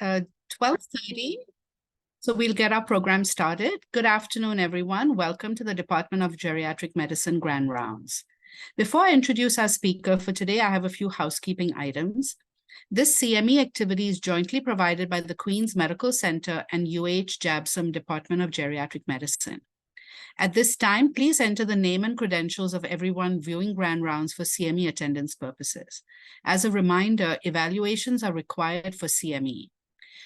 12:30, so we'll get our program started. Good afternoon, everyone. Welcome to the Department of Geriatric Medicine Grand Rounds. Before I introduce our speaker for today, I have a few housekeeping items. This CME activity is jointly provided by the Queen's Medical Center and UH-JABSOM Department of Geriatric Medicine. At this time, please enter the name and credentials of everyone viewing Grand Rounds for CME attendance purposes. As a reminder, evaluations are required for CME.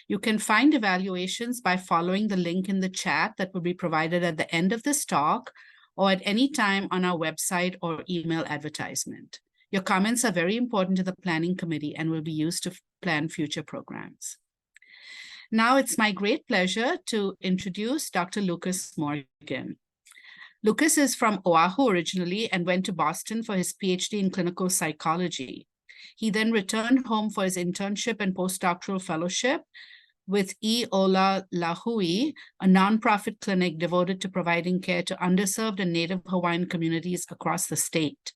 You can find evaluations by following the link in the chat that will be provided at the end of this talk or at any time on our website or email advertisement. Your comments are very important to the planning committee and will be used to plan future programs. Now it's my great pleasure to introduce Dr. Lucas Morgan. Lucas is from Oahu originally and went to Boston for his PhD in clinical psychology. He then returned home for his internship and postdoctoral fellowship with E. Ola Lahui, a nonprofit clinic devoted to providing care to underserved and Native Hawaiian communities across the state.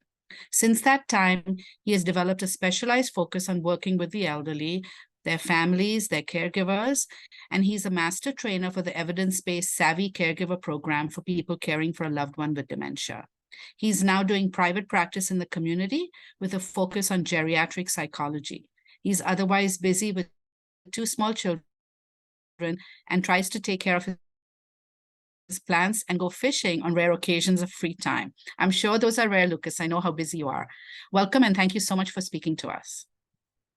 Since that time, he has developed a specialized focus on working with the elderly, their families, their caregivers, and he's a master trainer for the evidence-based Savvy Caregiver program for people caring for a loved one with dementia. He's now doing private practice in the community with a focus on geriatric psychology. He's otherwise busy with 2 small children and tries to take care of his plants and go fishing on rare occasions of free time. I'm sure those are rare, Lucas. I know how busy you are. Welcome, and thank you so much for speaking to us.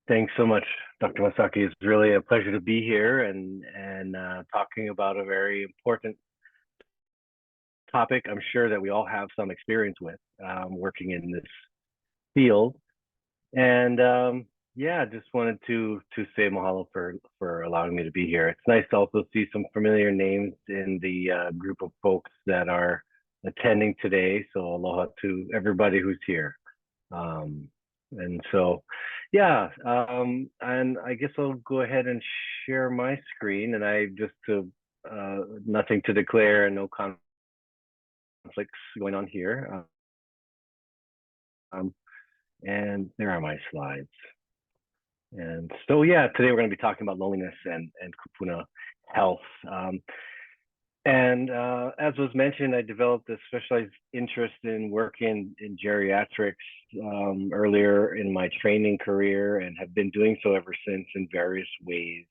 Thanks so much, Dr. Masaki. It's really a pleasure to be here and talking about a very important topic I'm sure that we all have some experience with working in this field. And yeah, just wanted to say mahalo for allowing me to be here. It's nice to also see some familiar names in the group of folks that are attending today. So aloha to everybody who's here. And so, yeah, and I guess I'll go ahead and share my screen. And I just nothing to declare and no conflicts going on here. And there are my slides. And so, yeah, today we're going to be talking about loneliness and kupuna health. As was mentioned, I developed a specialized interest in working in geriatrics earlier in my training career and have been doing so ever since in various ways.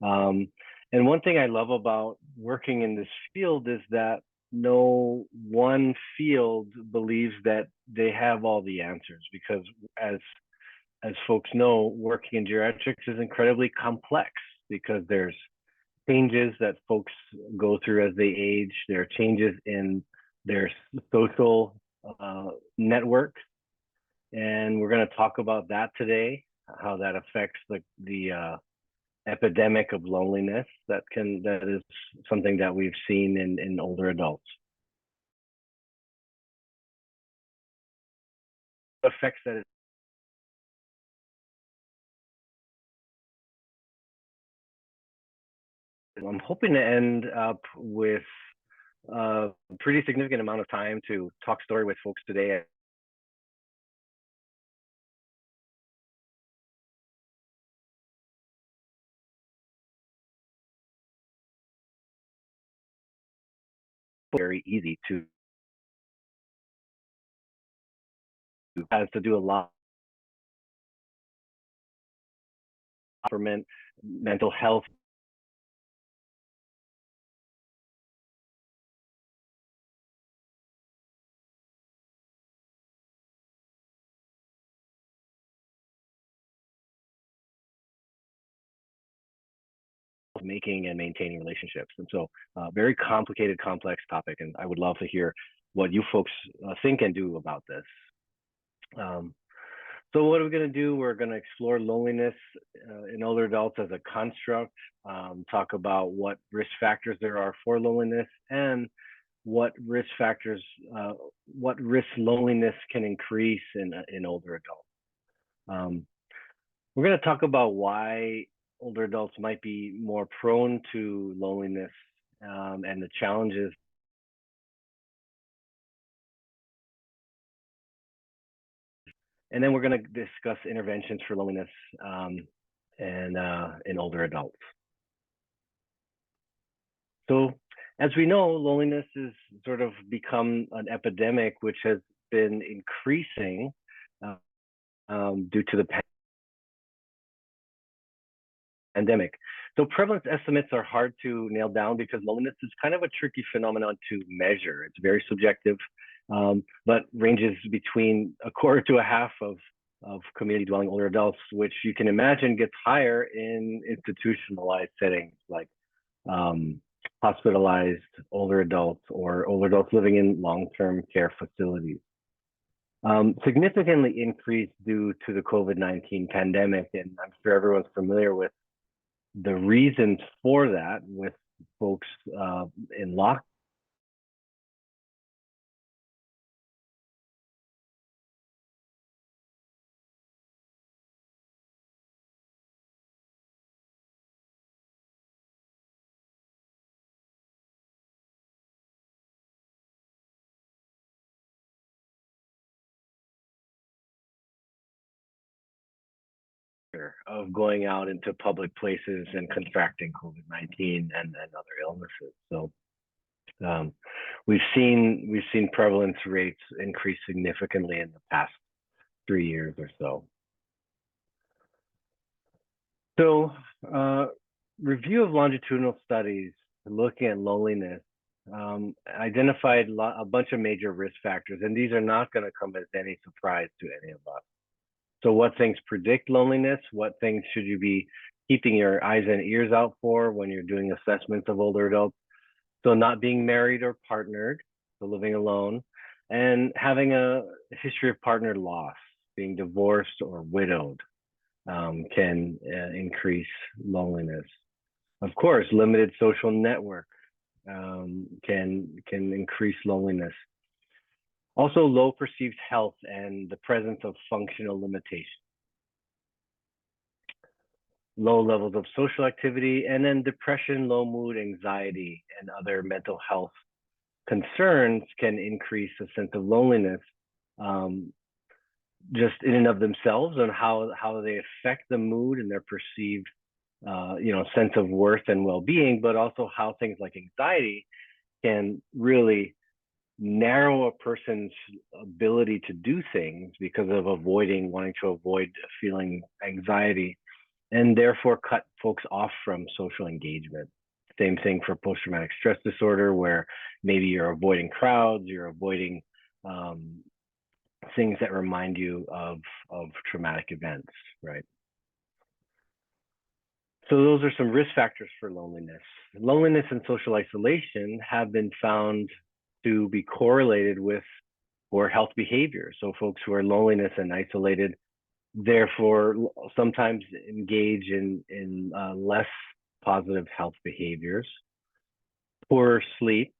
And one thing I love about working in this field is that no one field believes that they have all the answers, because as folks know, working in geriatrics is incredibly complex because there's changes that folks go through as they age. There are changes in their social network, and we're going to talk about that today, how that affects the epidemic of loneliness that is something that we've seen in older adults. Affects that. I'm hoping to end up with a pretty significant amount of time to talk story with folks today. Very easy to has to do a lot for mental health. Making and maintaining relationships. And so very complicated, complex topic. And I would love to hear what you folks think and do about this. So what are we going to do? We're going to explore loneliness in older adults as a construct, talk about what risk factors there are for loneliness and what risk factors, what risk loneliness can increase in older adults. We're going to talk about why older adults might be more prone to loneliness and the challenges. And then we're going to discuss interventions for loneliness and in older adults. So as we know, loneliness has sort of become an epidemic, which has been increasing due to the pandemic. So prevalence estimates are hard to nail down because loneliness is kind of a tricky phenomenon to measure. It's very subjective, but ranges between a quarter to a half of community dwelling older adults, which you can imagine gets higher in institutionalized settings like hospitalized older adults or older adults living in long-term care facilities. Significantly increased due to the COVID-19 pandemic, and I'm sure everyone's familiar with the reasons for that, with folks in lockdown of going out into public places and contracting COVID-19 and other illnesses. So we've seen prevalence rates increase significantly in the past 3 years or so. So review of longitudinal studies looking at loneliness identified a bunch of major risk factors, and these are not going to come as any surprise to any of us. So what things predict loneliness? What things should you be keeping your eyes and ears out for when you're doing assessments of older adults? So not being married or partnered, so living alone, and having a history of partner loss, being divorced or widowed can increase loneliness. Of course, limited social network can increase loneliness. Also, low perceived health and the presence of functional limitations. Low levels of social activity, and then depression, low mood, anxiety, and other mental health concerns can increase a sense of loneliness just in and of themselves, and how they affect the mood and their perceived sense of worth and well-being, but also how things like anxiety can really narrow a person's ability to do things because of wanting to avoid feeling anxiety, and therefore cut folks off from social engagement. Same thing for post-traumatic stress disorder, where maybe you're avoiding crowds, you're avoiding things that remind you of traumatic events, right? So those are some risk factors for loneliness. Loneliness and social isolation have been found to be correlated with poor health behavior. So folks who are loneliness and isolated, therefore sometimes engage in less positive health behaviors. Poor sleep,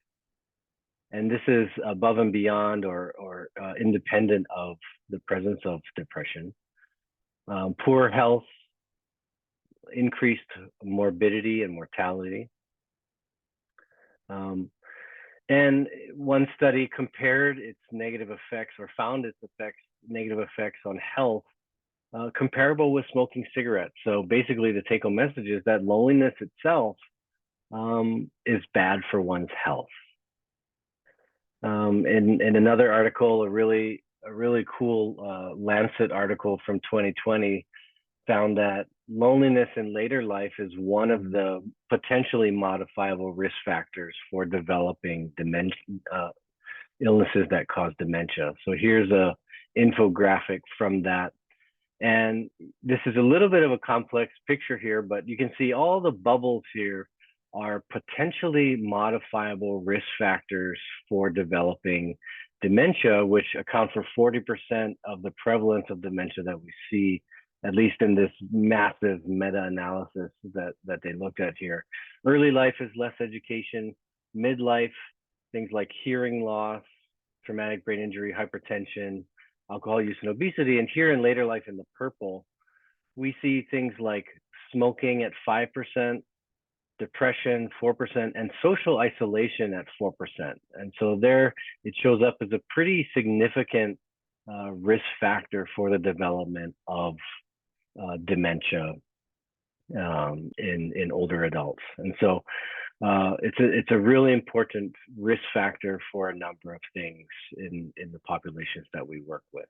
and this is above and beyond or independent of the presence of depression. Poor health, increased morbidity and mortality. And one study compared its negative effects, or found its negative effects on health comparable with smoking cigarettes. So basically the take-home message is that loneliness itself is bad for one's health. In another article, a really cool Lancet article from 2020 found that loneliness in later life is one of the potentially modifiable risk factors for developing dementia, illnesses that cause dementia. So here's a infographic from that. And this is a little bit of a complex picture here, but you can see all the bubbles here are potentially modifiable risk factors for developing dementia, which account for 40% of the prevalence of dementia that we see, at least in this massive meta-analysis that they looked at here. Early life is less education. Midlife, things like hearing loss, traumatic brain injury, hypertension, alcohol use, and obesity. And here in later life, in the purple, we see things like smoking at 5%, depression 4%, and social isolation at 4%. And so there it shows up as a pretty significant risk factor for the development of dementia in older adults. And so it's a really important risk factor for a number of things in the populations that we work with.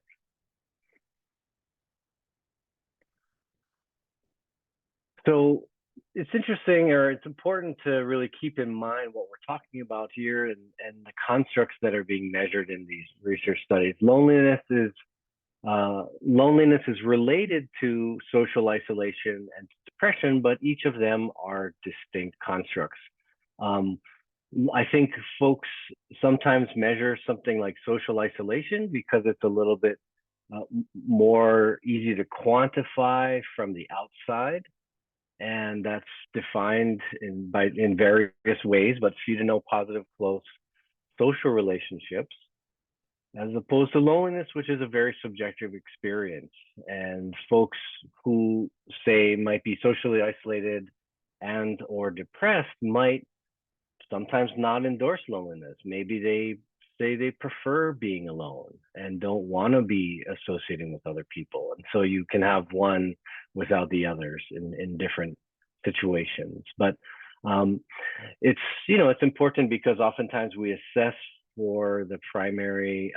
So it's interesting, or it's important to really keep in mind what we're talking about here and the constructs that are being measured in these research studies. Loneliness is related to social isolation and depression, but each of them are distinct constructs. I think folks sometimes measure something like social isolation because it's a little bit more easy to quantify from the outside. And that's defined in various ways, but few to no positive, close social relationships, as opposed to loneliness, which is a very subjective experience. And folks who say might be socially isolated and or depressed might sometimes not endorse loneliness. Maybe they say they prefer being alone and don't want to be associating with other people. And so you can have one without the others in different situations. But it's, it's important because oftentimes we assess for the primary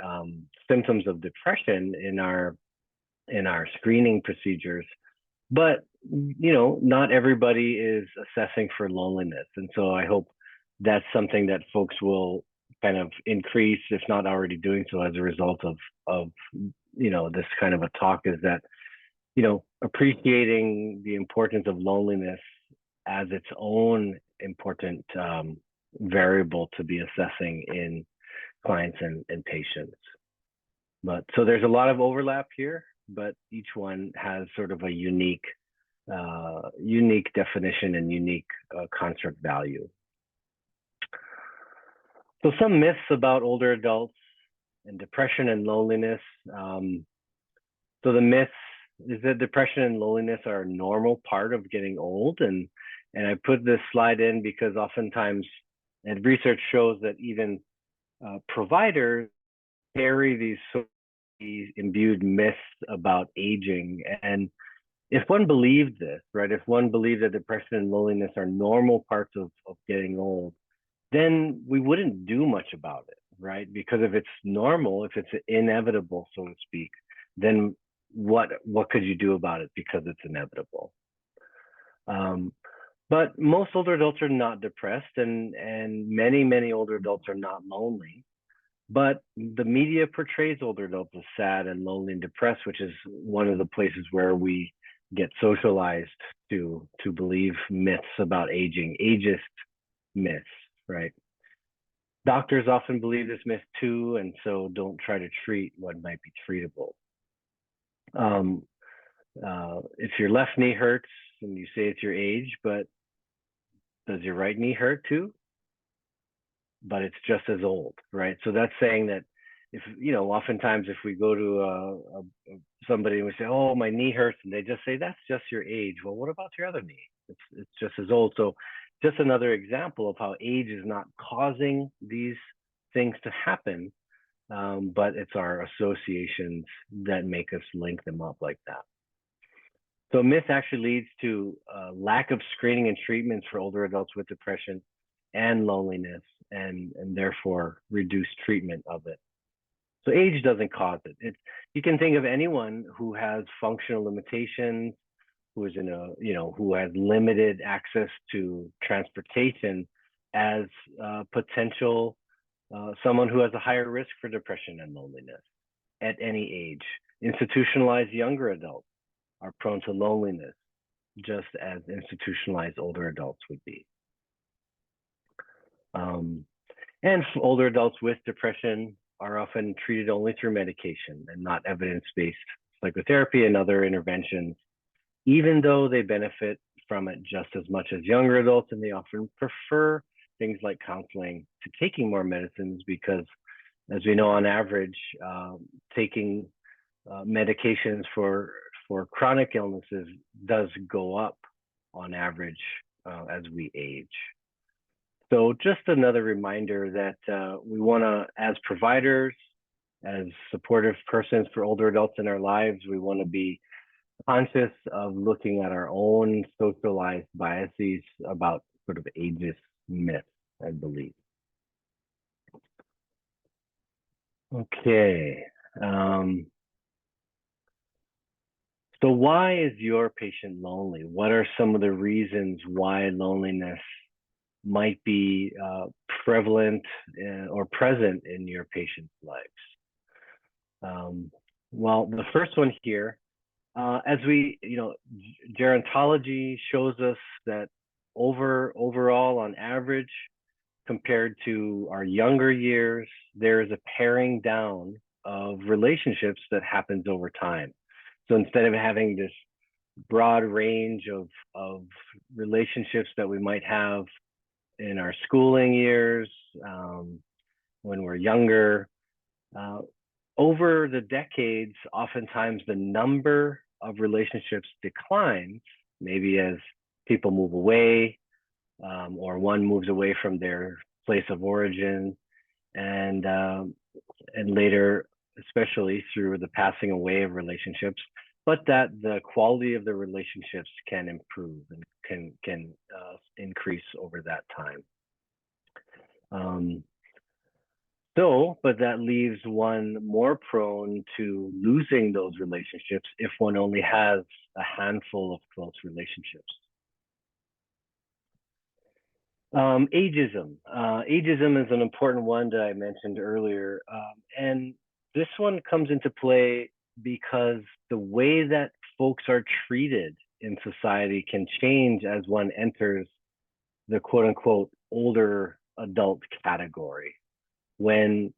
symptoms of depression in our screening procedures, but not everybody is assessing for loneliness. And so I hope that's something that folks will kind of increase, if not already doing so, as a result of this kind of a talk, is that appreciating the importance of loneliness as its own important variable to be assessing in clients and patients. But so there's a lot of overlap here, but each one has sort of a unique definition and unique construct value. So some myths about older adults and depression and loneliness. So the myth is that depression and loneliness are a normal part of getting old. And I put this slide in because oftentimes, and research shows that even providers carry these imbued myths about aging. And if one believed this, right, if one believed that depression and loneliness are normal parts of getting old, then we wouldn't do much about it, right? Because if it's normal, if it's inevitable, so to speak, then what could you do about it because it's inevitable? But most older adults are not depressed, and many older adults are not lonely. But the media portrays older adults as sad and lonely and depressed, which is one of the places where we get socialized to believe myths about aging, ageist myths, right? Doctors often believe this myth too, and so don't try to treat what might be treatable. If your left knee hurts and you say it's your age, but does your right knee hurt too? But it's just as old, right? So that's saying that if, oftentimes if we go to somebody and we say, oh, my knee hurts, and they just say, that's just your age. Well, what about your other knee? It's just as old. So just another example of how age is not causing these things to happen, but it's our associations that make us link them up like that. So myth actually leads to lack of screening and treatments for older adults with depression and loneliness, and therefore reduced treatment of it. So age doesn't cause it. You can think of anyone who has functional limitations, who is who has limited access to transportation, as potential someone who has a higher risk for depression and loneliness at any age. Institutionalized younger adults are prone to loneliness, just as institutionalized older adults would be. And older adults with depression are often treated only through medication and not evidence-based psychotherapy and other interventions, even though they benefit from it just as much as younger adults, and they often prefer things like counseling to taking more medicines because, as we know, on average, taking medications for chronic illnesses does go up on average as we age. So just another reminder that we want to, as providers, as supportive persons for older adults in our lives, we want to be conscious of looking at our own socialized biases about sort of ageist myths, I believe. Okay. So why is your patient lonely? What are some of the reasons why loneliness might be prevalent or present in your patient's lives? Well, the first one here, as we, gerontology shows us that overall, on average, compared to our younger years, there is a paring down of relationships that happens over time. So instead of having this broad range of relationships that we might have in our schooling years, when we're younger, over the decades, oftentimes the number of relationships declines, maybe as people move away, or one moves away from their place of origin, and later, especially through the passing away of relationships, but that the quality of the relationships can improve and can increase over that time. But that leaves one more prone to losing those relationships if one only has a handful of close relationships. Ageism. Ageism is an important one that I mentioned earlier. And this one comes into play because the way that folks are treated in society can change as one enters the quote unquote older adult category. When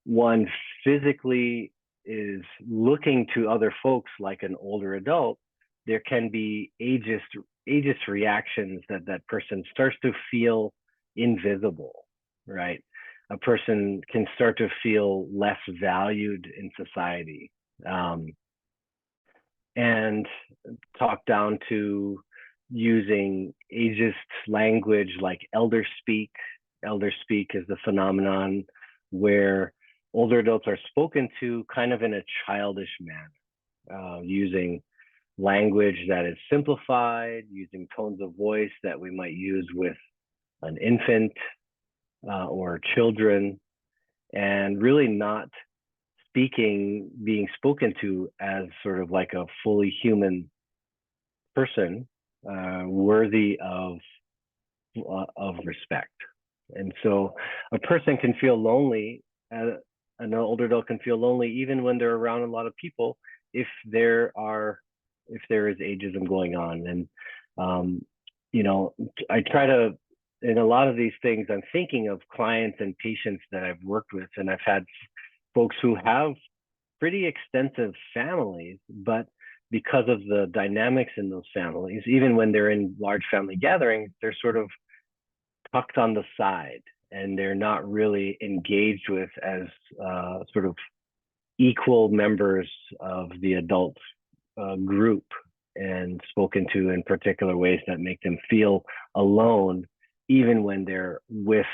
one physically is looking to other folks like an older adult, there can be ageist reactions that person starts to feel invisible, right? A person can start to feel less valued in society, and talk down to using ageist language like elder speak. Elder speak is the phenomenon where older adults are spoken to kind of in a childish manner, using language that is simplified, using tones of voice that we might use with an infant or children, and really not being spoken to as sort of like a fully human person, worthy of respect. And so a person can feel lonely, an older adult can feel lonely even when they're around a lot of people if there is ageism going on. And I try to, in a lot of these things, I'm thinking of clients and patients that I've worked with, and I've had folks who have pretty extensive families, but because of the dynamics in those families, even when they're in large family gatherings, they're sort of tucked on the side and they're not really engaged with as sort of equal members of the adult group and spoken to in particular ways that make them feel alone, even when they're with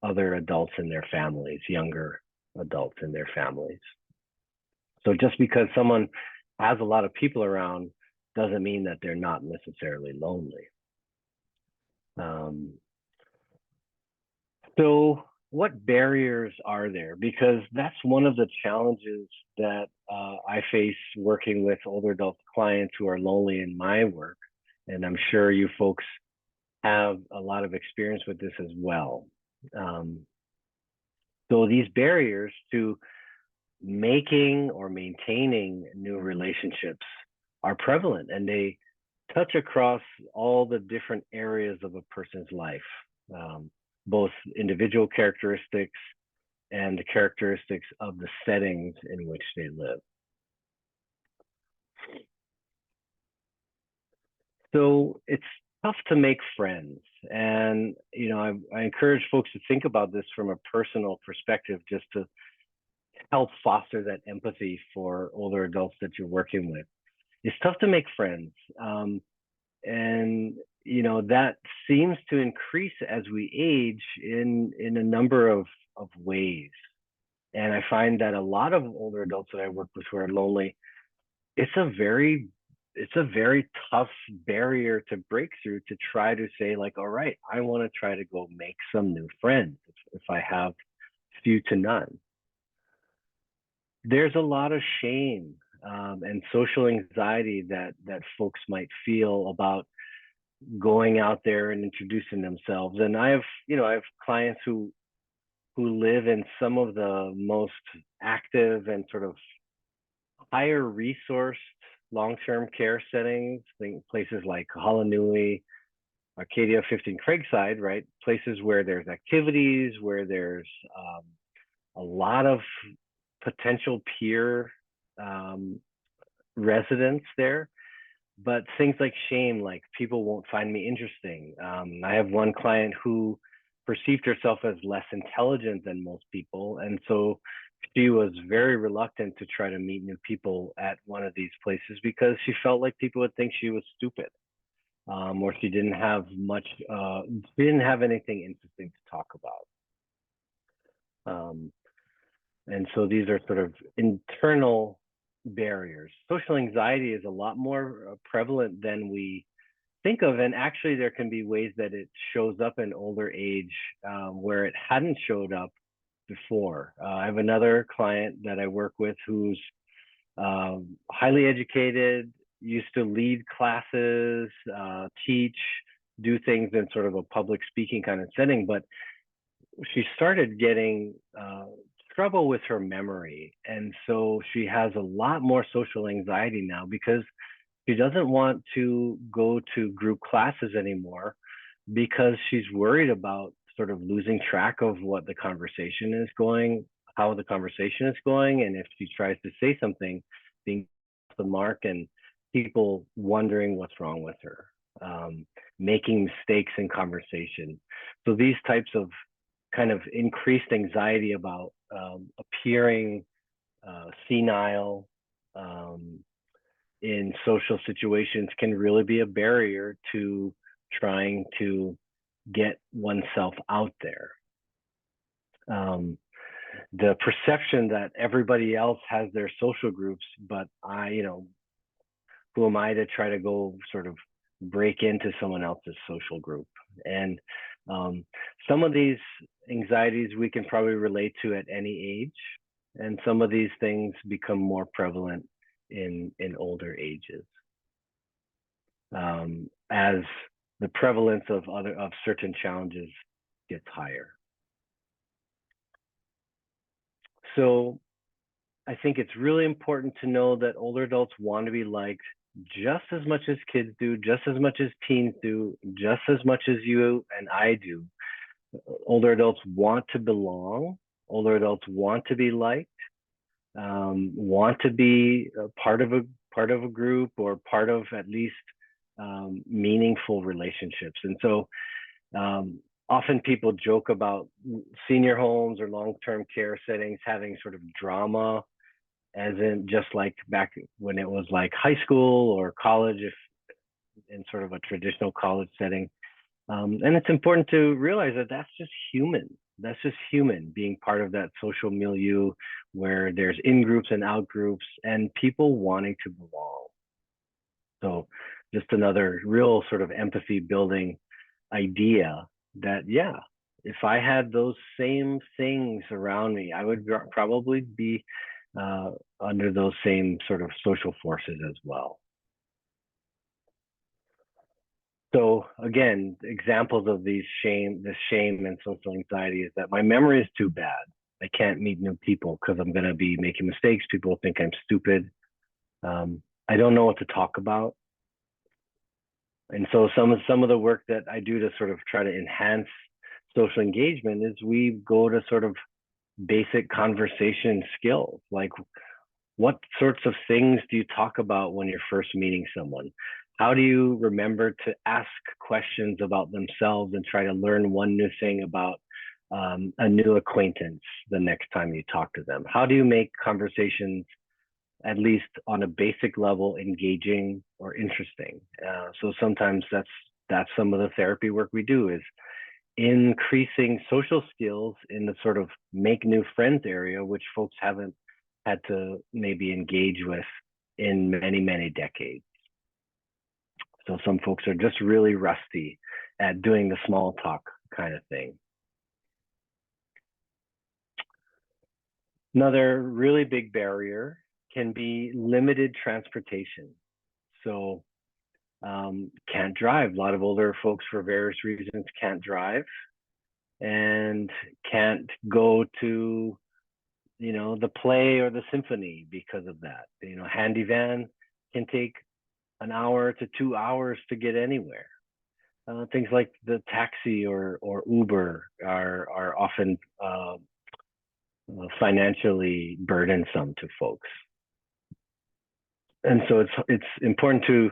other adults in their families, younger adults in their families. So just because someone has a lot of people around doesn't mean that they're not necessarily lonely. So what barriers are there? Because that's one of the challenges that I face working with older adult clients who are lonely in my work. And I'm sure you folks have a lot of experience with this as well. So these barriers to making or maintaining new relationships are prevalent, and they touch across all the different areas of a person's life, both individual characteristics and the characteristics of the settings in which they live. So it's tough to make friends. And, I encourage folks to think about this from a personal perspective, just to help foster that empathy for older adults that you're working with. It's tough to make friends. And that seems to increase as we age in a number of ways. And I find that a lot of older adults that I work with who are lonely, it's a very it's a very tough barrier to break through to try to say like, all right, I want to try to go make some new friends if I have few to none. There's a lot of shame and social anxiety that folks might feel about going out there and introducing themselves. And I have clients who live in some of the most active and sort of higher resourced long-term care settings, places like Halanui, Arcadia 15 Craigside, right? Places where there's activities, where there's a lot of potential peer residents there. But things like shame, like people won't find me interesting. I have one client who perceived herself as less intelligent than most people. And so she was very reluctant to try to meet new people at one of these places because she felt like people would think she was stupid, or she didn't have anything interesting to talk about. And so these are sort of internal barriers. Social anxiety is a lot more prevalent than we think of, and actually there can be ways that it shows up in older age where it hadn't showed up before. I have another client that I work with who's highly educated, used to lead classes, teach, do things in sort of a public speaking kind of setting, but she started getting trouble with her memory. And so she has a lot more social anxiety now because she doesn't want to go to group classes anymore because she's worried about sort of losing track of what the conversation is going, how the conversation is going. And if she tries to say something, being off the mark and people wondering what's wrong with her, making mistakes in conversation. So these types of kind of increased anxiety about appearing senile in social situations can really be a barrier to trying to get oneself out there. The perception that everybody else has their social groups, but who am I to try to go sort of break into someone else's social group? And some of these anxieties we can probably relate to at any age, and some of these things become more prevalent in older ages as the prevalence of certain challenges gets higher. So I think it's really important to know that older adults want to be liked just as much as kids do, just as much as teens do, just as much as you and I do. Older adults want to belong. Older adults want to be liked, want to be part of a group or part of at least meaningful relationships. And so often people joke about senior homes or long-term care settings having sort of drama, as in just like back when it was like high school or college, if in sort of a traditional college setting. And it's important to realize that that's just human. That's just human, being part of that social milieu where there's in-groups and out-groups and people wanting to belong. So just another real sort of empathy building idea that, yeah, if I had those same things around me, I would probably be under those same sort of social forces as well. So again, examples of the shame and social anxiety is that my memory is too bad. I can't meet new people because I'm going to be making mistakes. People think I'm stupid. I don't know what to talk about. And so some of the work that I do to sort of try to enhance social engagement is we go to sort of basic conversation skills, like what sorts of things do you talk about when you're first meeting someone? How do you remember to ask questions about themselves and try to learn one new thing about a new acquaintance the next time you talk to them? How do you make conversations, at least on a basic level, engaging or interesting? So sometimes that's some of the therapy work we do, is increasing social skills in the sort of make new friends area, which folks haven't had to maybe engage with in many, many decades. So some folks are just really rusty at doing the small talk kind of thing. Another really big barrier can be limited transportation. So can't drive. A lot of older folks for various reasons can't drive and can't go to, the play or the symphony because of that. Handy van can take an hour to 2 hours to get anywhere. Things like the taxi or Uber are often financially burdensome to folks. And so it's important to,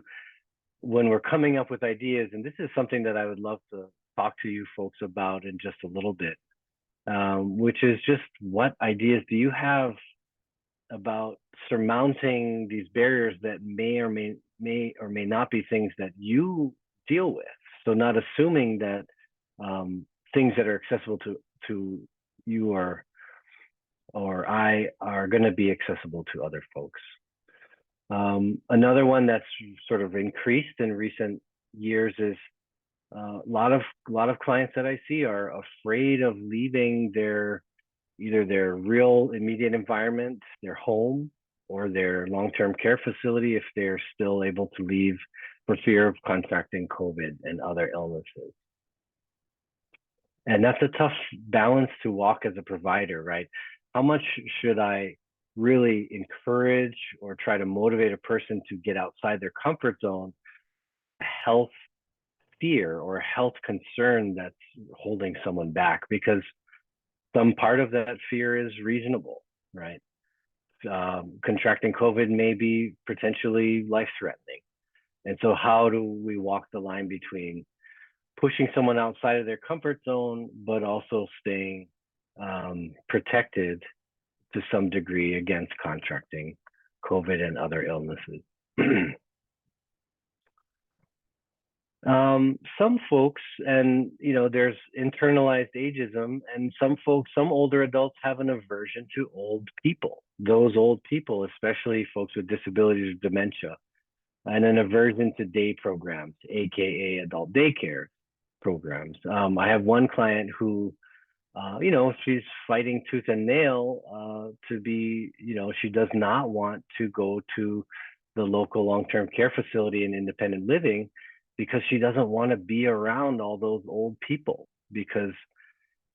when we're coming up with ideas, and this is something that I would love to talk to you folks about in just a little bit, which is just what ideas do you have about surmounting these barriers that may or may not be things that you deal with. So not assuming that things that are accessible to you or I are going to be accessible to other folks. Another one that's sort of increased in recent years is a lot of clients that I see are afraid of leaving either their real immediate environment, their home, or their long-term care facility if they're still able to leave for fear of contracting COVID and other illnesses. And that's a tough balance to walk as a provider, right? How much should I really encourage or try to motivate a person to get outside their comfort zone, health fear or health concern that's holding someone back? Because some part of that fear is reasonable, right? Contracting COVID may be potentially life-threatening. And so how do we walk the line between pushing someone outside of their comfort zone, but also staying protected to some degree against contracting COVID and other illnesses? Some folks, and there's internalized ageism, and some older adults have an aversion to old people. Those old people, especially folks with disabilities or dementia, and an aversion to day programs, aka adult daycare programs. I have one client who, she's fighting tooth and nail to be, she does not want to go to the local long-term care facility and independent living because she doesn't want to be around all those old people, because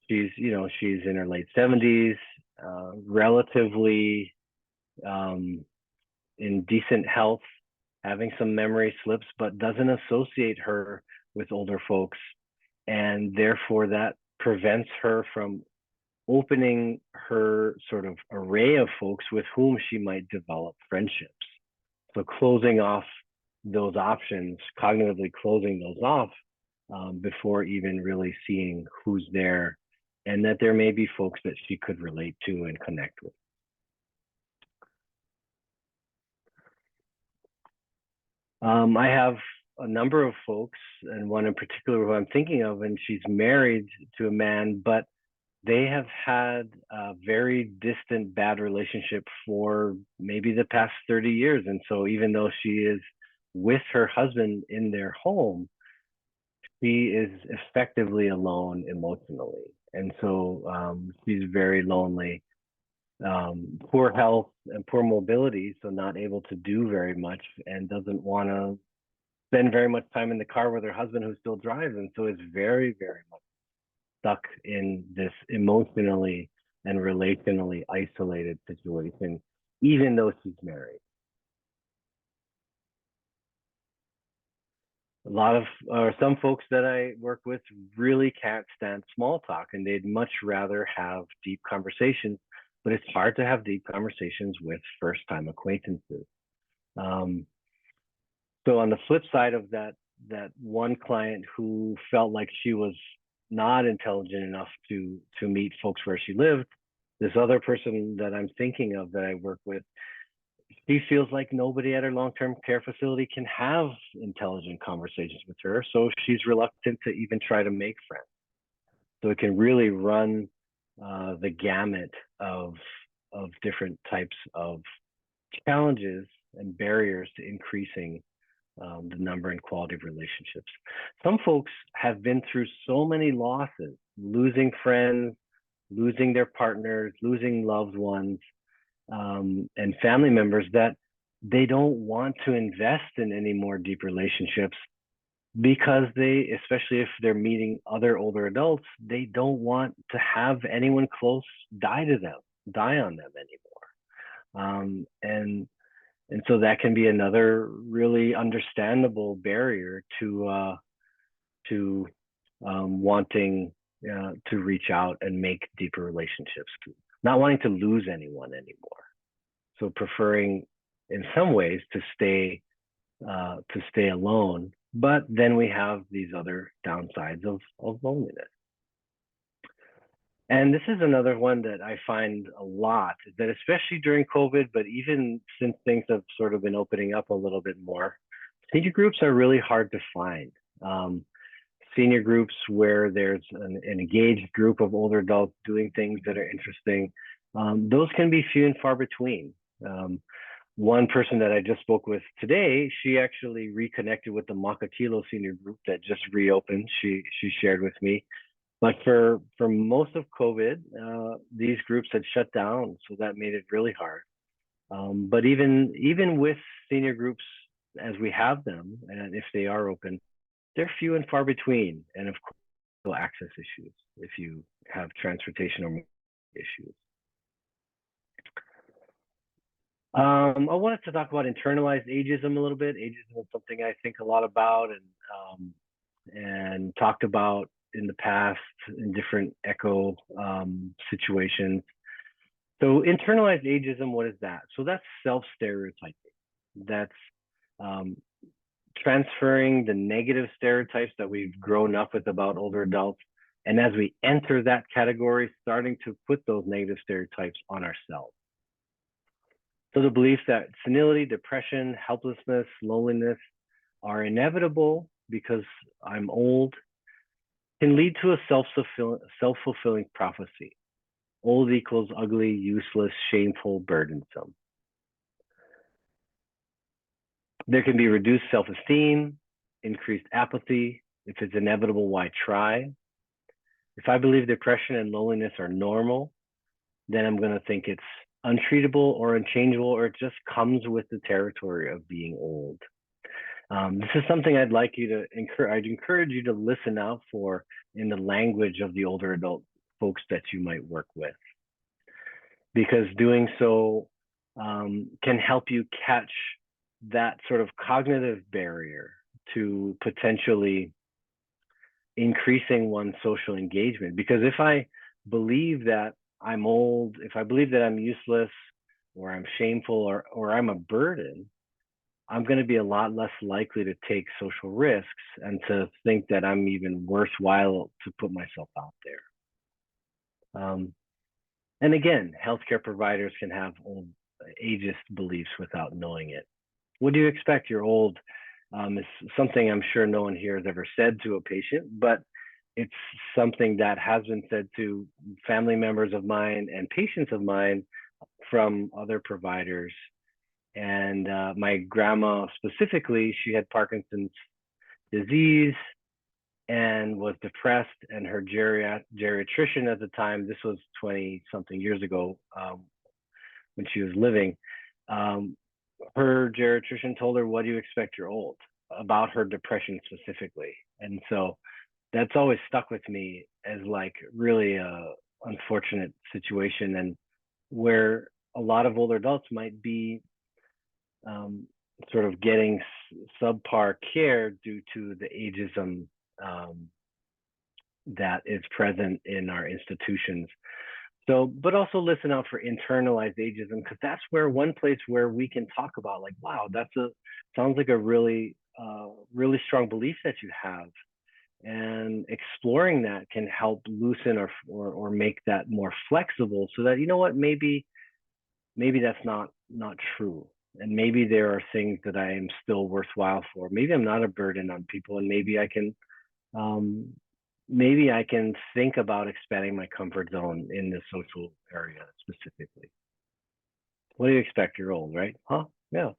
she's in her late 70s, relatively in decent health, having some memory slips, but doesn't associate her with older folks. And therefore that prevents her from opening her sort of array of folks with whom she might develop friendships. So closing off those options, cognitively closing those off before even really seeing who's there, and that there may be folks that she could relate to and connect with. I have a number of folks, and one in particular who I'm thinking of, and she's married to a man, but they have had a very distant, bad relationship for maybe the past 30 years. And so even though she is with her husband in their home, she is effectively alone emotionally. And so she's very lonely, poor health and poor mobility, so not able to do very much, and doesn't want to spend very much time in the car with her husband who still drives. And so is very, very much stuck in this emotionally and relationally isolated situation, even though she's married. Some folks that I work with really can't stand small talk, and they'd much rather have deep conversations, but it's hard to have deep conversations with first-time acquaintances. So on the flip side of that one client who felt like she was not intelligent enough to meet folks where she lived, this other person that I'm thinking of that I work with, she feels like nobody at her long-term care facility can have intelligent conversations with her, so she's reluctant to even try to make friends. So it can really run the gamut of different types of challenges and barriers to increasing the number and quality of relationships. Some folks have been through so many losses, losing friends, losing their partners, losing loved ones, and family members, that they don't want to invest in any more deep relationships because they, especially if they're meeting other older adults, they don't want to have anyone close die on them anymore. And so that can be another really understandable barrier to wanting to reach out and make deeper relationships, not wanting to lose anyone anymore. So preferring, in some ways, to stay alone. But then we have these other downsides of loneliness. And this is another one that I find a lot, that especially during COVID, but even since things have sort of been opening up a little bit more, senior groups are really hard to find. Senior groups where there's an engaged group of older adults doing things that are interesting, those can be few and far between. One person that I just spoke with today, she actually reconnected with the Makakilo senior group that just reopened. She shared with me. But for most of COVID, these groups had shut down, so that made it really hard. But even with senior groups as we have them, and if they are open, they're few and far between. And of course, access issues if you have transportation or issues. I wanted to talk about internalized ageism a little bit. Ageism is something I think a lot about and talked about in the past in different ECHO situations. So internalized ageism, what is that? So that's self-stereotyping. That's transferring the negative stereotypes that we've grown up with about older adults. And as we enter that category, starting to put those negative stereotypes on ourselves. So the belief that senility, depression, helplessness, loneliness are inevitable because I'm old can lead to a self-fulfilling prophecy. Old equals ugly, useless, shameful, burdensome. There can be reduced self-esteem, increased apathy. If it's inevitable, why try? If I believe depression and loneliness are normal, then I'm going to think it's untreatable or unchangeable, or it just comes with the territory of being old. This is something I'd like you to encourage you to listen out for in the language of the older adult folks that you might work with, because doing so can help you catch that sort of cognitive barrier to potentially increasing one's social engagement. Because if I believe that I'm old, if I believe that I'm useless or I'm shameful or I'm a burden, I'm going to be a lot less likely to take social risks and to think that I'm even worthwhile to put myself out there. And again, healthcare providers can have old ageist beliefs without knowing it. What do you expect? You're old is something I'm sure no one here has ever said to a patient, but it's something that has been said to family members of mine and patients of mine from other providers. And my grandma specifically, she had Parkinson's disease and was depressed, and her geriatrician at the time, this was 20 something years ago when she was living, her geriatrician told her, what do you expect, you're old, about her depression specifically. And so that's always stuck with me as like really a unfortunate situation, and where a lot of older adults might be sort of getting subpar care due to the ageism that is present in our institutions. So, but also listen out for internalized ageism, because that's where one place where we can talk about like, wow, sounds like a really strong belief that you have. And exploring that can help loosen or make that more flexible, so that, you know what, maybe that's not true. And maybe there are things that I am still worthwhile for. Maybe I'm not a burden on people, and maybe I can think about expanding my comfort zone in the social area specifically. What do you expect? You're old, right? Huh? Yeah.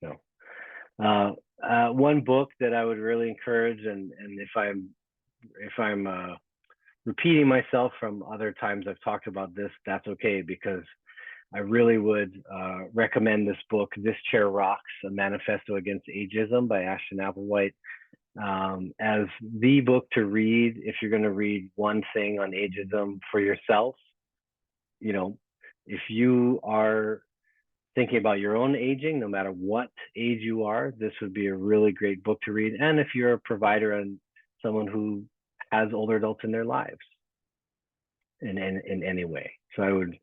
No. One book that I would really encourage, and if I'm repeating myself from other times I've talked about this, that's okay, because I really would recommend this book, This Chair Rocks, A Manifesto Against Ageism by Ashton Applewhite, as the book to read if you're going to read one thing on ageism for yourself. You know, if you are thinking about your own aging, no matter what age you are, this would be a really great book to read. And if you're a provider and someone who has older adults in their lives in any way. So I would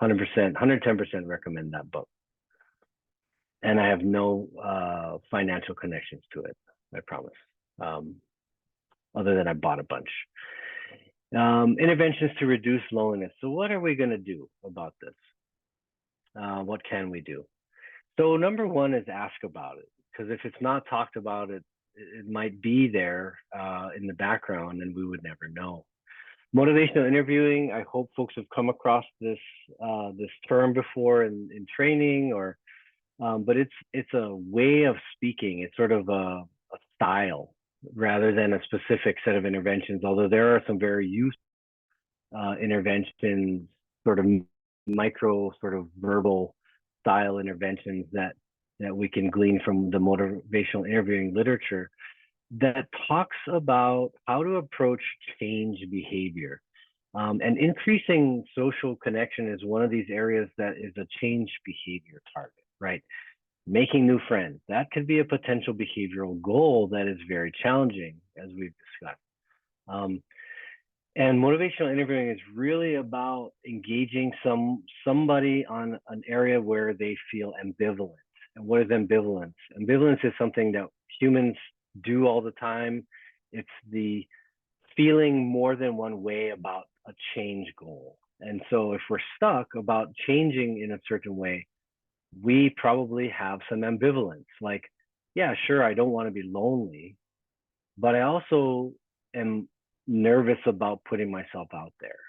100%, 110% recommend that book. And I have no financial connections to it, I promise, other than I bought a bunch. Interventions to reduce loneliness. So what are we going to do about this? What can we do? So number one is ask about it, because if it's not talked about, it might be there in the background and we would never know. Motivational interviewing, I hope folks have come across this term before in training, or but it's a way of speaking. It's sort of a style rather than a specific set of interventions, although there are some very useful interventions, sort of micro, sort of verbal style interventions that we can glean from the motivational interviewing literature that talks about how to approach change behavior. And increasing social connection is one of these areas that is a change behavior target, right? Making new friends, that could be a potential behavioral goal that is very challenging, as we've discussed. And motivational interviewing is really about engaging somebody on an area where they feel ambivalent. And what is ambivalence? Ambivalence is something that humans do all the time. It's the feeling more than one way about a change goal. And so if we're stuck about changing in a certain way, we probably have some ambivalence. Like, yeah, sure, I don't want to be lonely, but I also am nervous about putting myself out there.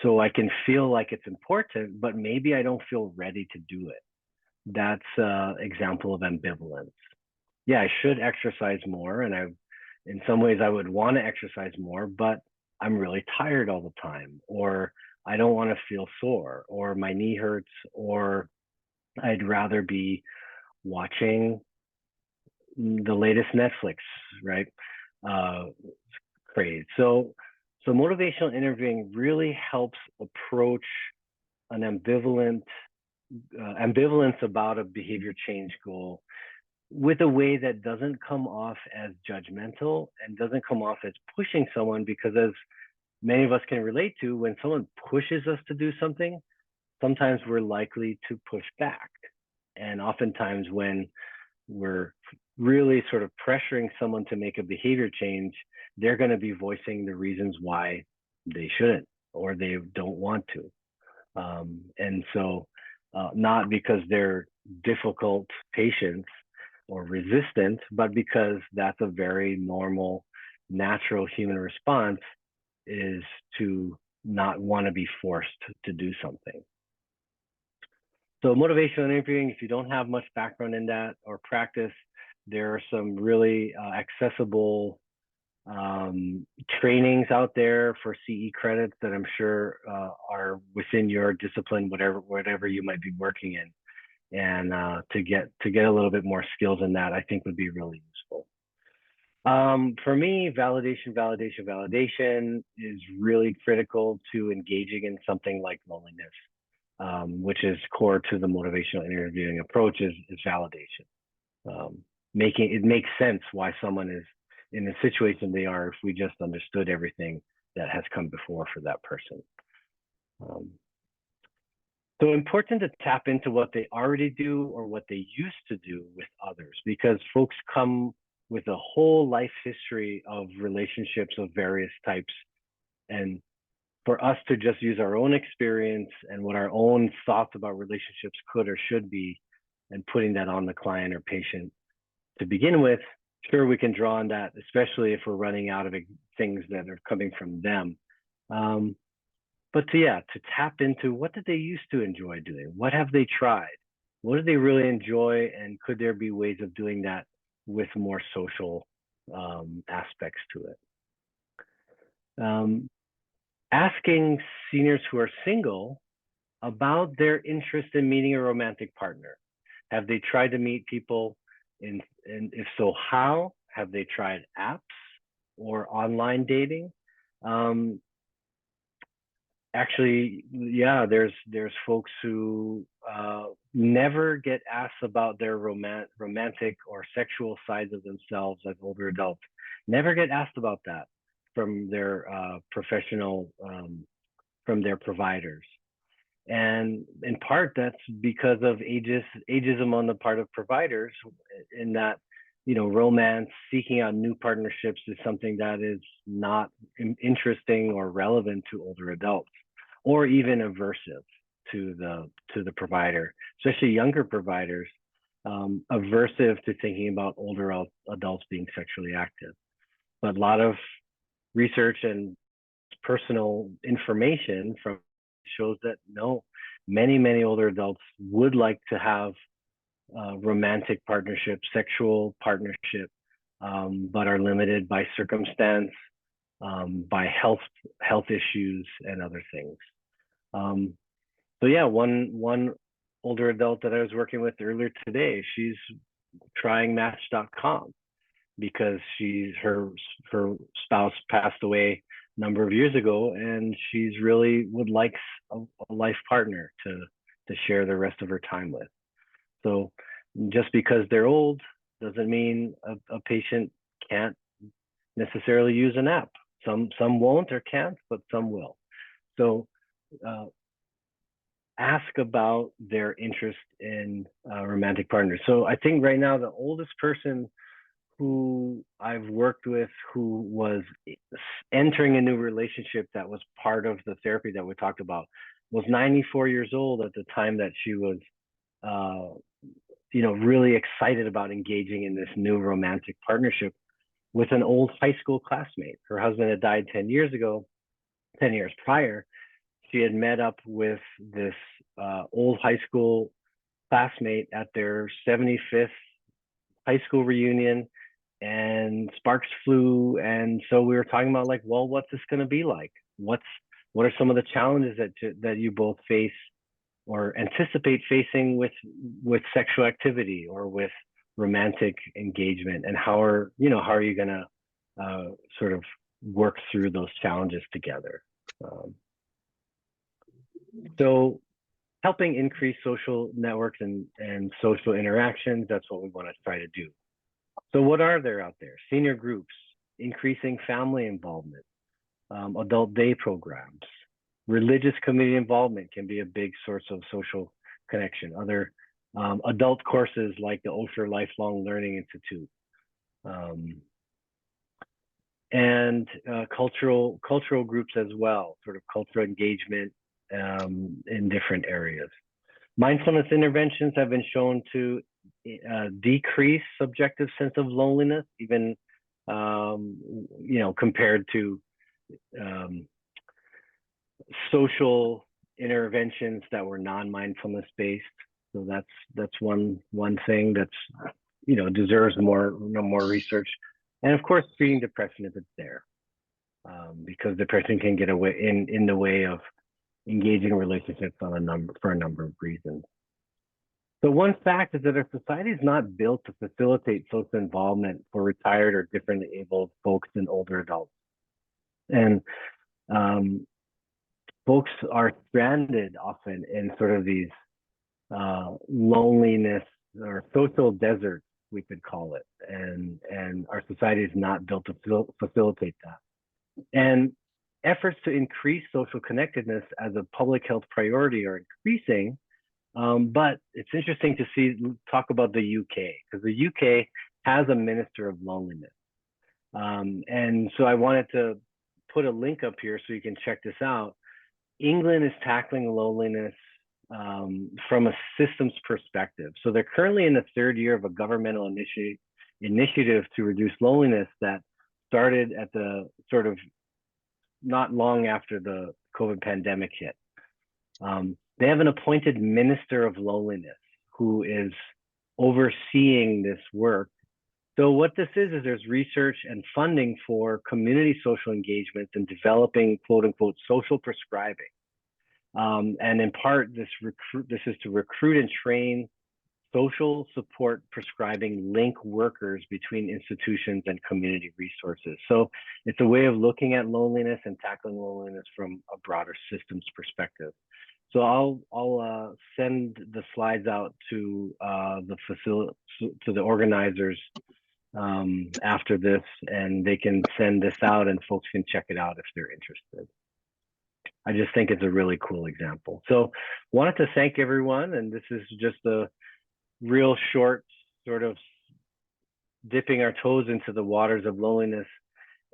So I can feel like it's important, but maybe I don't feel ready to do it. That's an example of ambivalence. Yeah, I should exercise more, and in some ways I would want to exercise more, but I'm really tired all the time, or I don't want to feel sore, or my knee hurts, or I'd rather be watching the latest Netflix, right? Craze. So motivational interviewing really helps approach an ambivalence about a behavior change goal with a way that doesn't come off as judgmental and doesn't come off as pushing someone, because as many of us can relate to, when someone pushes us to do something, sometimes we're likely to push back. And oftentimes when we're really sort of pressuring someone to make a behavior change, they're going to be voicing the reasons why they shouldn't or they don't want to. And so not because they're difficult patients or resistant, but because that's a very normal, natural human response, is to not want to be forced to do something. So motivational interviewing, if you don't have much background in that or practice, there are some really accessible trainings out there for CE credits that I'm sure are within your discipline, whatever you might be working in. And to get a little bit more skills in that, I think would be really useful. For me, validation is really critical to engaging in something like loneliness, which is core to the motivational interviewing approach, is validation. It makes sense why someone is in the situation they are if we just understood everything that has come before for that person. So important to tap into what they already do or what they used to do with others, because folks come with a whole life history of relationships of various types. And for us to just use our own experience and what our own thoughts about relationships could or should be, and putting that on the client or patient to begin with, sure, we can draw on that, especially if we're running out of things that are coming from them. But to tap into what did they used to enjoy doing? What have they tried? What do they really enjoy, and could there be ways of doing that with more social aspects to it? Asking seniors who are single about their interest in meeting a romantic partner. Have they tried to meet people, and if so, how? Have they tried apps or online dating? Actually, yeah, there's folks who never get asked about their romantic or sexual sides of themselves as older adults. Never get asked about that from their professional, from their providers. And in part, that's because of ageism on the part of providers, in that, romance, seeking out new partnerships is something that is not interesting or relevant to older adults, or even aversive to the provider, especially younger providers, aversive to thinking about older adults being sexually active. But a lot of research and personal information from shows that no, many older adults would like to have romantic partnership, sexual partnership, but are limited by circumstance, by health issues and other things. So yeah, one older adult that I was working with earlier today, she's trying Match.com because her spouse passed away a number of years ago, and she's really would like a life partner to share the rest of her time with. So just because they're old doesn't mean a patient can't necessarily use an app. Some won't or can't, but some will. So ask about their interest in romantic partners. So I think right now the oldest person who I've worked with who was entering a new relationship that was part of the therapy that we talked about was 94 years old at the time that she was really excited about engaging in this new romantic partnership with an old high school classmate. Her husband had died 10 years prior. She had met up with this old high school classmate at their 75th high school reunion, and sparks flew. And so we were talking about, like, well, what's this going to be like? What are some of the challenges that you both face or anticipate facing with sexual activity or with romantic engagement, and how are you going to sort of work through those challenges together? So helping increase social networks and social interactions, that's what we want to try to do. So what are there out there? Senior groups, increasing family involvement, adult day programs, religious community involvement can be a big source of social connection. Other adult courses like the Osher Lifelong Learning Institute, and cultural groups as well, sort of cultural engagement in different areas. Mindfulness interventions have been shown to decrease subjective sense of loneliness, even compared to social interventions that were non-mindfulness based. So that's one thing that's deserves more research. And of course, treating depression if it's there, because depression can get away in the way of engaging relationships for a number of reasons. So one fact is that our society is not built to facilitate social involvement for retired or differently abled folks and older adults. And folks are stranded often in sort of these loneliness or social deserts, we could call it. And our society is not built to facilitate that. And efforts to increase social connectedness as a public health priority are increasing. But it's interesting to talk about the UK, because the UK has a Minister of Loneliness. And so I wanted to put a link up here so you can check this out. England is tackling loneliness from a systems perspective. So they're currently in the third year of a governmental initiative to reduce loneliness that started at the sort of not long after the COVID pandemic hit. They have an appointed Minister of Loneliness who is overseeing this work. So what this is there's research and funding for community social engagement and developing quote unquote social prescribing. And in part, this is to recruit and train social support prescribing link workers between institutions and community resources. So it's a way of looking at loneliness and tackling loneliness from a broader systems perspective. So I'll send the slides out to the organizers after this, and they can send this out and folks can check it out if they're interested. I just think it's a really cool example. So wanted to thank everyone, and this is just a real short sort of dipping our toes into the waters of loneliness,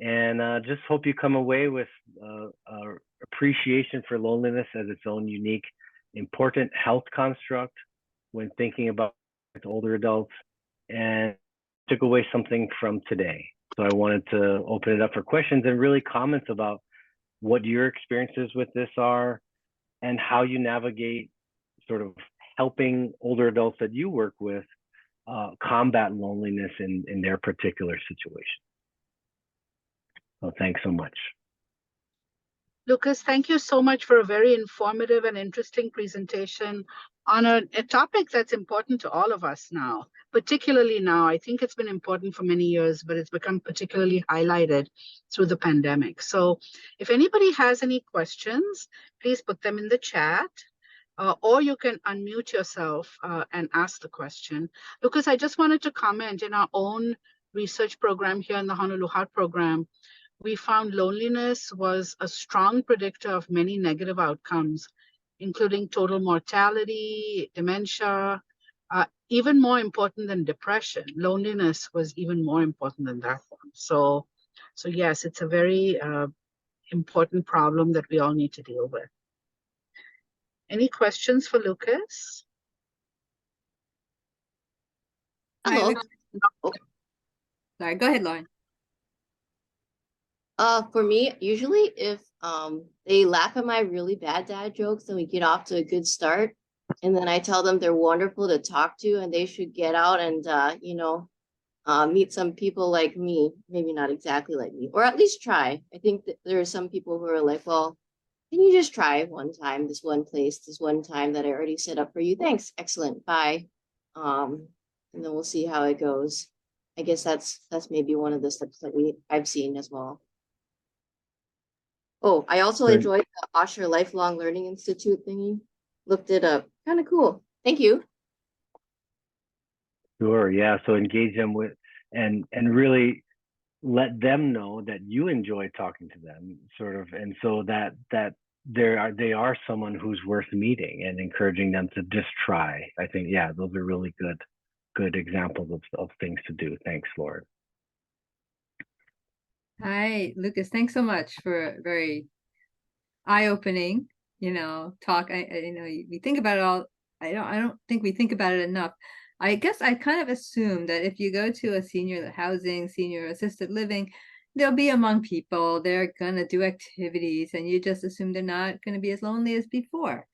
and just hope you come away with appreciation for loneliness as its own unique, important health construct when thinking about older adults, and took away something from today. So I wanted to open it up for questions and really comments about what your experiences with this are and how you navigate sort of helping older adults that you work with combat loneliness in their particular situation. So thanks so much. Lucas, thank you so much for a very informative and interesting presentation on a topic that's important to all of us now, particularly now. I think it's been important for many years, but it's become particularly highlighted through the pandemic. So if anybody has any questions, please put them in the chat. Or you can unmute yourself and ask the question. Lucas, I just wanted to comment in our own research program here in the Honolulu Heart Program, we found loneliness was a strong predictor of many negative outcomes, including total mortality, dementia, even more important than depression. Loneliness was even more important than that one. So yes, it's a very important problem that we all need to deal with. Any questions for Lucas? Hello. Sorry, go ahead, Lauren. For me, usually if they laugh at my really bad dad jokes, then we get off to a good start. And then I tell them they're wonderful to talk to and they should get out and, meet some people like me, maybe not exactly like me, or at least try. I think that there are some people who are like, well, can you just try one time, this one place, this one time that I already set up for you? Thanks. Excellent. Bye. And then we'll see how it goes. I guess that's maybe one of the steps that I've seen as well. Oh, I also enjoyed the Osher Lifelong Learning Institute thingy. Looked it up. Kind of cool. Thank you. Sure. Yeah. So engage them with and really let them know that you enjoy talking to them, sort of, and so that they are someone who's worth meeting and encouraging them to just try. I think, yeah, those are really good examples of things to do. Thanks, Lauren. Hi, Lucas. Thanks so much for a very eye-opening, talk. We think about it all. I don't think we think about it enough. I guess I kind of assume that if you go to a senior housing, senior assisted living, they'll be among people. They're gonna do activities, and you just assume they're not gonna be as lonely as before.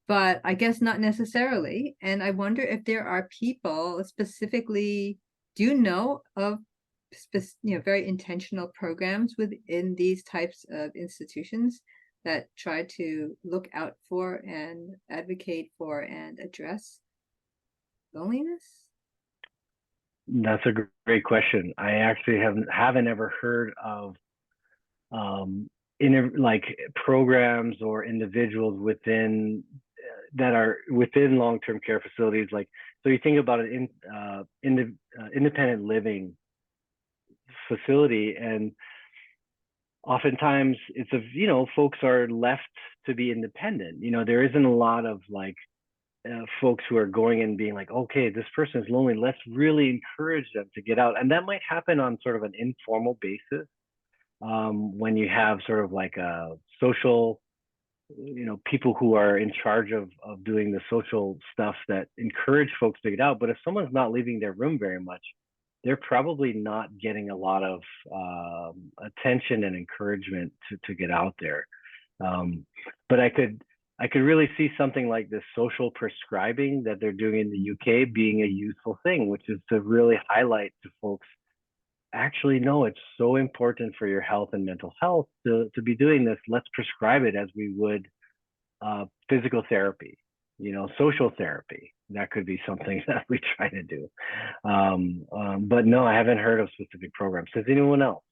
But I guess not necessarily. And I wonder if there are people specifically. Do you know of very intentional programs within these types of institutions that try to look out for and advocate for and address loneliness? That's a great question. I actually haven't ever heard of programs or individuals within that are within long-term care facilities. Like, so you think about an independent living facility, and oftentimes it's folks are left to be independent. There isn't a lot of folks who are going and being like, okay, this person is lonely, let's really encourage them to get out. And that might happen on sort of an informal basis when you have sort of like a social, people who are in charge of doing the social stuff that encourage folks to get out. But if someone's not leaving their room very much, they're probably not getting a lot of attention and encouragement to get out there. But I could I could really see something like this social prescribing that they're doing in the UK being a useful thing, which is to really highlight to folks, actually, no, it's so important for your health and mental health to be doing this. Let's prescribe it as we would physical therapy, social therapy. That could be something that we try to do. But no, I haven't heard of specific programs. Does anyone else?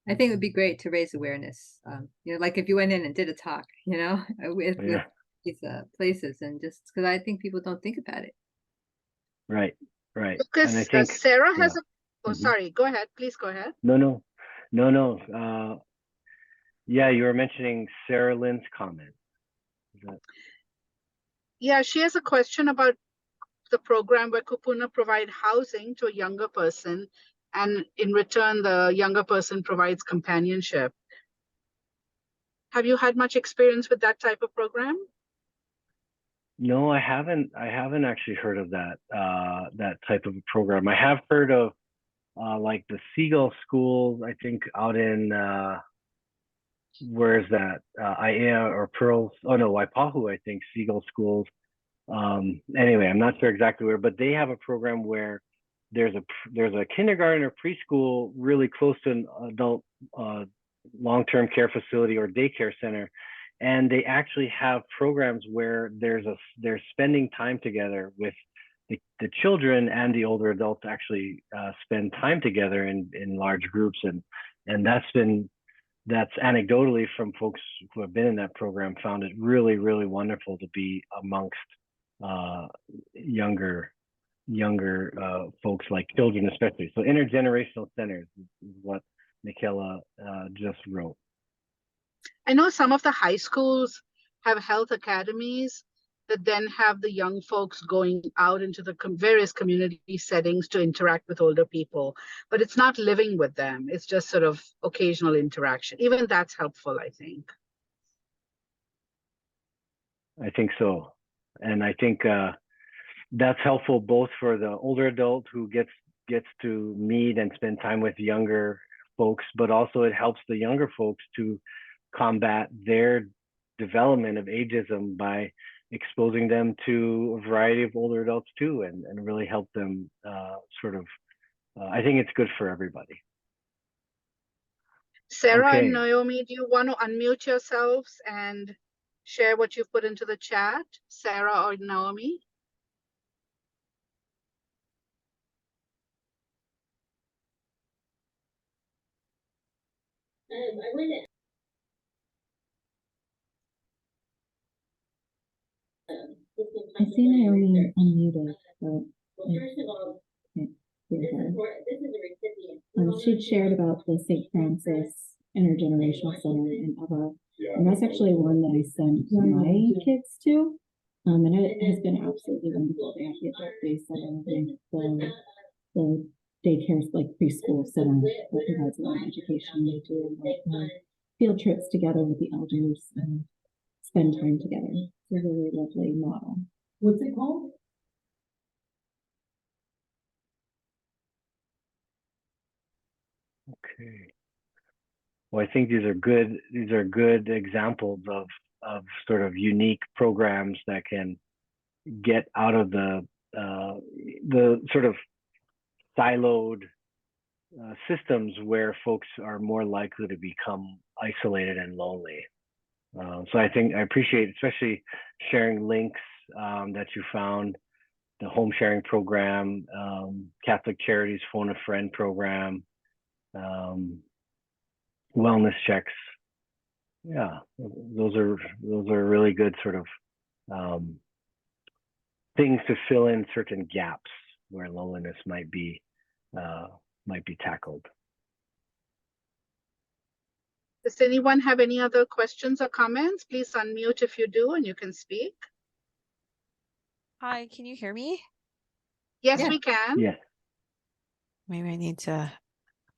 I think it would be great to raise awareness. Like if you went in and did a talk, with these places, and just because I think people don't think about it. Right. Lucas, and I think Sarah has Mhm. Sorry, go ahead. Please go ahead. No. Yeah, you were mentioning Sarah Lynn's comment. Yeah, she has a question about the program where Kupuna provide housing to a younger person, and in return, the younger person provides companionship. Have you had much experience with that type of program? No, I haven't actually heard of that that type of a program. I have heard of like the Seagull schools, I think out in where is that? Aiea or Pearls? Oh no, Waipahu, I think, Seagull schools. Anyway, I'm not sure exactly where, but they have a program where there's a kindergarten or preschool really close to an adult long-term care facility or daycare center, and they actually have programs where they're spending time together with the children and the older adults actually spend time together in large groups, and that's anecdotally from folks who have been in that program, found it really, really wonderful to be amongst younger folks, like children especially. So intergenerational centers is what Michaela just wrote. I know some of the high schools have health academies that then have the young folks going out into the various community settings to interact with older people, but it's not living with them. It's just sort of occasional interaction. Even that's helpful, I think. I think so. And I think that's helpful both for the older adult who gets to meet and spend time with younger folks, but also it helps the younger folks to combat their development of ageism by exposing them to a variety of older adults too, and really help them I think it's good for everybody. Sarah Okay. and Naomi, do you want to unmute yourselves and share what you've put into the chat? Sarah or Naomi? I see Naomi unmuted, but first of all, she'd shared about the St. Francis Intergenerational Center in Eva, and that's actually one that I sent my kids to. And it has been absolutely wonderful. They have the adult day center, the daycare, like preschool center that provides a lot of education. They do like field trips together with the elders and spend time together. It's a really lovely model. What's it called? Okay. Well, I think these are good examples of sort of unique programs that can get out of the sort of siloed systems where folks are more likely to become isolated and lonely. So I appreciate especially sharing links that you found, the home sharing program, Catholic Charities Phone a Friend program, wellness checks. Yeah, those are really good sort of things to fill in certain gaps where loneliness might be tackled. Does anyone have any other questions or comments? Please unmute if you do, and you can speak. Hi, can you hear me? Yes, Yeah. we can. Yes. Maybe I need to.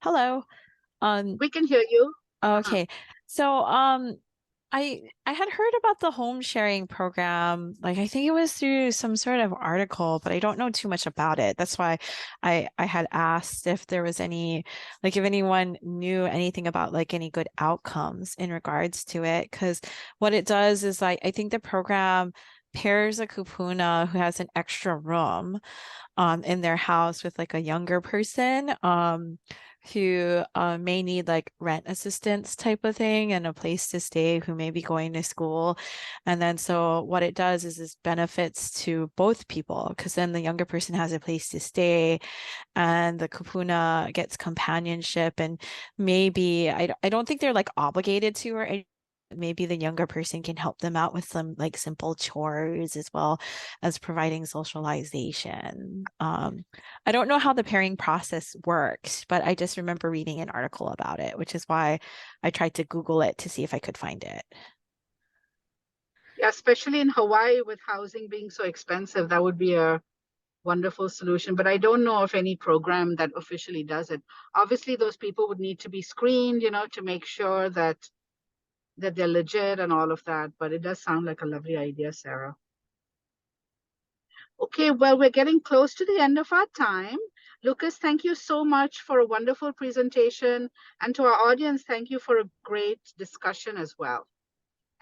Hello. We can hear you. Okay. So I had heard about the home sharing program. Like I think it was through some sort of article, but I don't know too much about it. That's why I had asked if there was any, like if anyone knew anything about like any good outcomes in regards to it. Because what it does is like I think the program pairs a kupuna who has an extra room in their house with like a younger person who may need like rent assistance type of thing and a place to stay, who may be going to school. And then so what it does is this benefits to both people, because then the younger person has a place to stay and the kupuna gets companionship, and maybe I don't think they're like obligated to or anything. Maybe the younger person can help them out with some like simple chores as well as providing socialization. I don't know how the pairing process works, but I just remember reading an article about it, which is why I tried to Google it to see if I could find it. Yeah, especially in Hawaii with housing being so expensive, that would be a wonderful solution. But I don't know of any program that officially does it. Obviously, those people would need to be screened, to make sure that they're legit and all of that. But it does sound like a lovely idea, Sarah. Okay, well, we're getting close to the end of our time. Lucas, thank you so much for a wonderful presentation. And to our audience, thank you for a great discussion as well.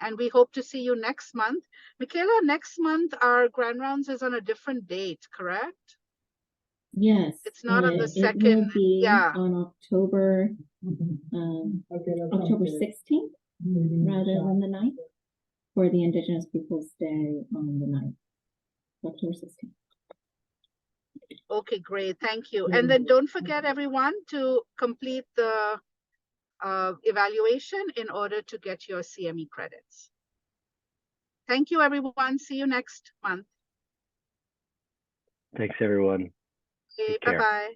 And we hope to see you next month. Michaela, next month, our Grand Rounds is on a different date, correct? Yes. It's not on the It second, will be yeah. on October 16th rather than the 9th for the Indigenous Peoples Day on the 9th, October 16th. Okay, great, thank you. And then don't forget everyone to complete the evaluation in order to get your CME credits. Thank you, everyone. See you next month. Thanks, everyone. Okay, Take care. bye-bye.